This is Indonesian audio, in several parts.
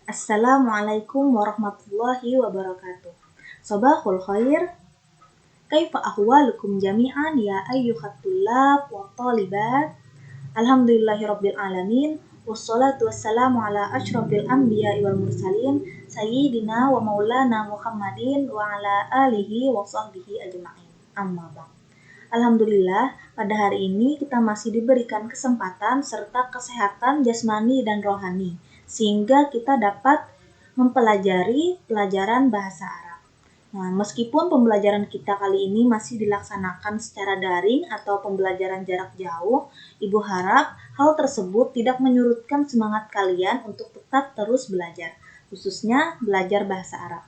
Assalamualaikum warahmatullahi wabarakatuh. Sabahul khair. Kaifa ahwalukum jami'an ya ayyuhat tullab wa talibat. Alhamdulillahirabbil alamin. Wassalatu wassalamu ala asyrafil anbiya'i wal mursalin sayyidina wa maulana Muhammadin wa ala alihi wa sahbihi ajma'in. Amma ba'd. Alhamdulillah, pada hari ini kita masih diberikan kesempatan serta kesehatan jasmani dan rohani, sehingga kita dapat mempelajari pelajaran bahasa Arab. Nah, meskipun pembelajaran kita kali ini masih dilaksanakan secara daring atau pembelajaran jarak jauh, Ibu harap hal tersebut tidak menyurutkan semangat kalian untuk tetap terus belajar, khususnya belajar bahasa Arab.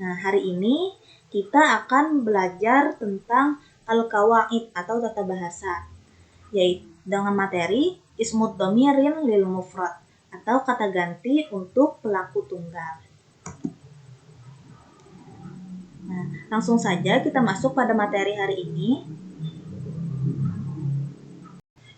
Nah, hari ini kita akan belajar tentang al-qawaid atau tata bahasa, yaitu dengan materi ismud dhamirin lil mufrad atau kata ganti untuk pelaku tunggal. Nah, langsung saja kita masuk pada materi hari ini.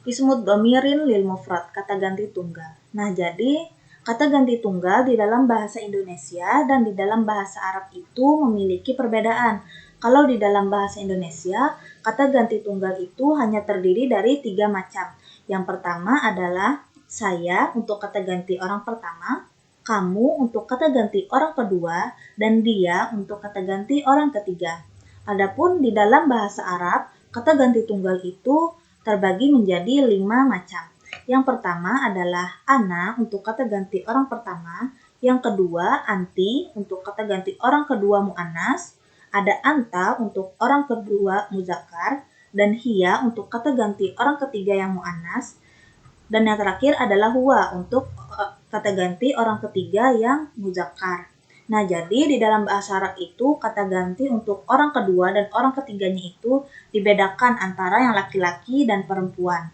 Ismud dhamirin lil mufrad, kata ganti tunggal. Nah, jadi kata ganti tunggal di dalam bahasa Indonesia dan di dalam bahasa Arab itu memiliki perbedaan. Kalau di dalam bahasa Indonesia, kata ganti tunggal itu hanya terdiri dari 3 macam. Yang pertama adalah saya untuk kata ganti orang pertama, kamu untuk kata ganti orang kedua, dan dia untuk kata ganti orang ketiga. Adapun di dalam bahasa Arab, kata ganti tunggal itu terbagi menjadi 5 macam. Yang pertama adalah ana untuk kata ganti orang pertama, yang kedua anti untuk kata ganti orang kedua muannas, ada anta untuk orang kedua muzakkar, dan hiya untuk kata ganti orang ketiga yang muannas, dan yang terakhir adalah huwa untuk kata ganti orang ketiga yang muzakkar. Nah, jadi di dalam bahasa Arab itu kata ganti untuk orang kedua dan orang ketiganya itu dibedakan antara yang laki-laki dan perempuan.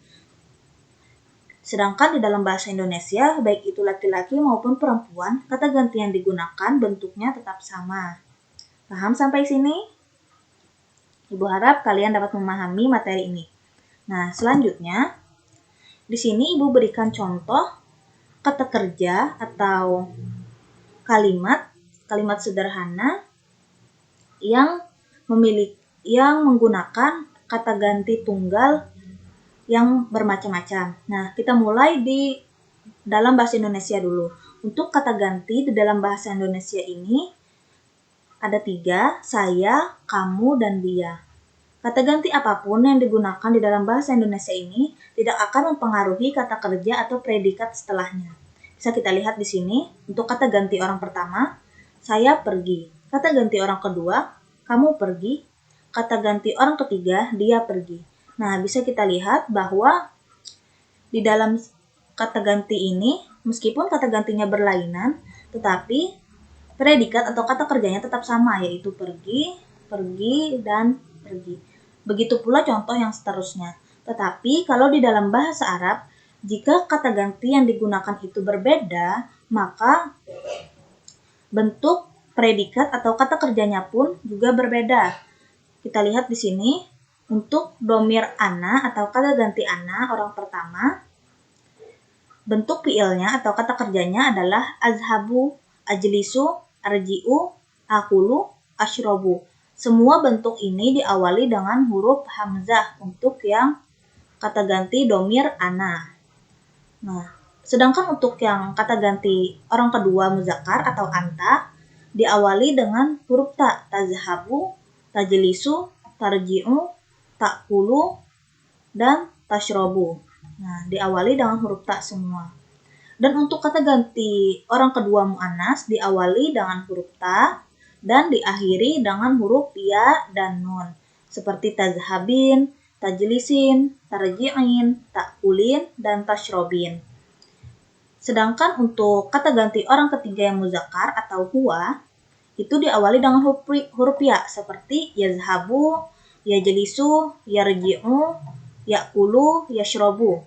Sedangkan di dalam bahasa Indonesia, baik itu laki-laki maupun perempuan, kata ganti yang digunakan bentuknya tetap sama. Paham sampai sini? Ibu harap kalian dapat memahami materi ini. Nah, selanjutnya, di sini Ibu berikan contoh kata kerja atau kalimat sederhana yang menggunakan kata ganti tunggal yang bermacam-macam. Nah, kita mulai di dalam bahasa Indonesia dulu. Untuk kata ganti di dalam bahasa Indonesia ini ada 3, saya, kamu, dan dia. Kata ganti apapun yang digunakan di dalam bahasa Indonesia ini tidak akan mempengaruhi kata kerja atau predikat setelahnya. Bisa kita lihat di sini, untuk kata ganti orang pertama, saya pergi. Kata ganti orang kedua, kamu pergi. Kata ganti orang ketiga, dia pergi. Nah, bisa kita lihat bahwa di dalam kata ganti ini, meskipun kata gantinya berlainan, tetapi predikat atau kata kerjanya tetap sama, yaitu pergi, pergi, dan pergi. Begitu pula contoh yang seterusnya. Tetapi kalau di dalam bahasa Arab, jika kata ganti yang digunakan itu berbeda, maka bentuk predikat atau kata kerjanya pun juga berbeda. Kita lihat di sini, untuk domir ana atau kata ganti ana orang pertama, bentuk fiilnya atau kata kerjanya adalah azhabu, ajlisu, arji'u, akulu, ashrobu. Semua bentuk ini diawali dengan huruf hamzah untuk yang kata ganti domir ana. Nah, sedangkan untuk yang kata ganti orang kedua muzakkar atau anta diawali dengan huruf ta, tazhabu, tajlisu, tarji'u, takulu, dan tashrobu. Nah, diawali dengan huruf ta semua. Dan untuk kata ganti orang kedua muannas diawali dengan huruf ta dan diakhiri dengan huruf ya dan nun, seperti tazhabin, tajlisin, tarji'in, takulin, dan tashrobin. Sedangkan untuk kata ganti orang ketiga yang muzakkar atau huwa, itu diawali dengan huruf ya, seperti yazhabu, yajlisu, yarji'u, yakulu, yashrobu.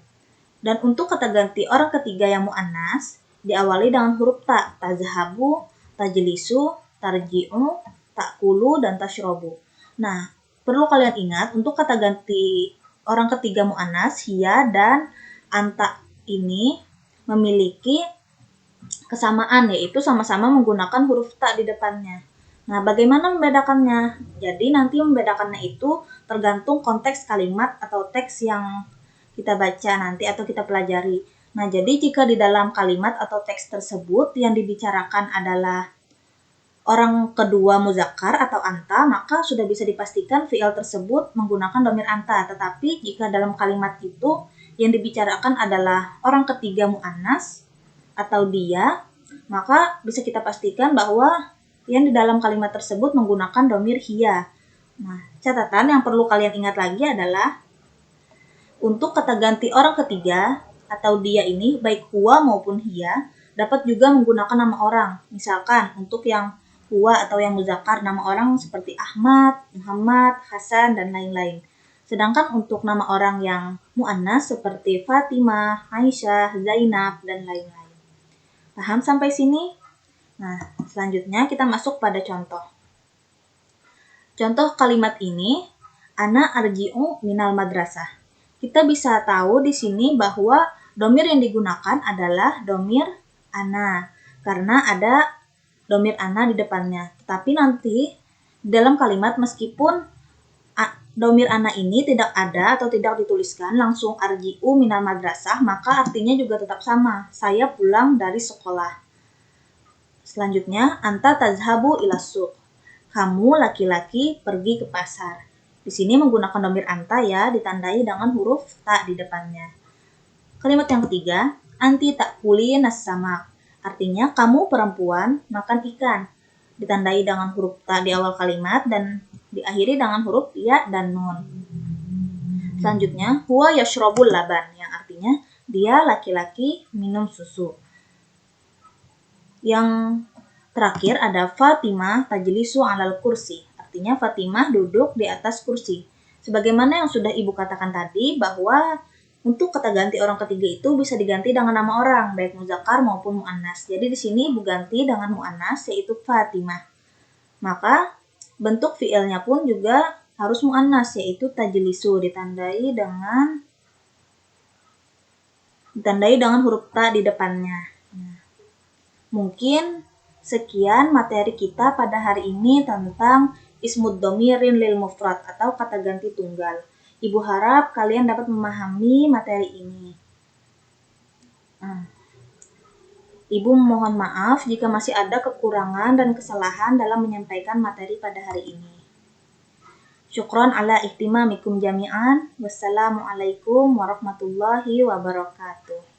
Dan untuk kata ganti orang ketiga yang muannas diawali dengan huruf ta, tazhabu, tajlisu, tarji'u, takulu, dan tashrobu. Nah, perlu kalian ingat untuk kata ganti orang ketiga muannas, hiya dan anta ini memiliki kesamaan, yaitu sama-sama menggunakan huruf ta di depannya. Nah, bagaimana membedakannya? Jadi nanti membedakannya itu tergantung konteks kalimat atau teks yang kita baca nanti atau kita pelajari. Nah, jadi jika di dalam kalimat atau teks tersebut yang dibicarakan adalah orang kedua muzakkar atau anta, maka sudah bisa dipastikan fi'il tersebut menggunakan dhamir anta. Tetapi jika dalam kalimat itu yang dibicarakan adalah orang ketiga mu'annas atau dia, maka bisa kita pastikan bahwa yang di dalam kalimat tersebut menggunakan dhamir hiya. Nah, catatan yang perlu kalian ingat lagi adalah untuk kata ganti orang ketiga atau dia ini, baik huwa maupun hiya, dapat juga menggunakan nama orang. Misalkan untuk yang huwa atau yang muzakkar, nama orang seperti Ahmad, Muhammad, Hasan, dan lain-lain. Sedangkan untuk nama orang yang mu'annas seperti Fatimah, Aisyah, Zainab, dan lain-lain. Paham sampai sini? Nah, selanjutnya kita masuk pada contoh. Contoh kalimat ini, ana arji'u minal madrasah. Kita bisa tahu di sini bahwa dhamir yang digunakan adalah dhamir ana, karena ada dhamir ana di depannya. Tetapi nanti dalam kalimat meskipun dhamir ana ini tidak ada atau tidak dituliskan langsung arji'u minal madrasah, maka artinya juga tetap sama. Saya pulang dari sekolah. Selanjutnya, anta tazhabu ila suq. Kamu laki-laki pergi ke pasar. Di sini menggunakan dhamir anta ya, ditandai dengan huruf ta di depannya. Kalimat yang ketiga, anti ta'kulin as-samak. Artinya kamu perempuan makan ikan. Ditandai dengan huruf ta di awal kalimat dan diakhiri dengan huruf ya dan nun. Selanjutnya, huwa yashrabul laban, yang artinya dia laki-laki minum susu. Yang terakhir ada Fatimah tajlisu alal kursi. Artinya Fatimah duduk di atas kursi. Sebagaimana yang sudah Ibu katakan tadi bahwa untuk kata ganti orang ketiga itu bisa diganti dengan nama orang, baik muzakkar maupun mu'annas. Jadi di sini Ibu ganti dengan mu'annas yaitu Fatimah. Maka bentuk fi'ilnya pun juga harus mu'annas yaitu tajlisu, ditandai dengan huruf ta di depannya. Mungkin sekian materi kita pada hari ini tentang ismud dhamirin lil mufrad atau kata ganti tunggal. Ibu harap kalian dapat memahami materi ini. Ibu mohon maaf jika masih ada kekurangan dan kesalahan dalam menyampaikan materi pada hari ini. Syukron ala ihtimamikum jami'an. Wassalamualaikum warahmatullahi wabarakatuh.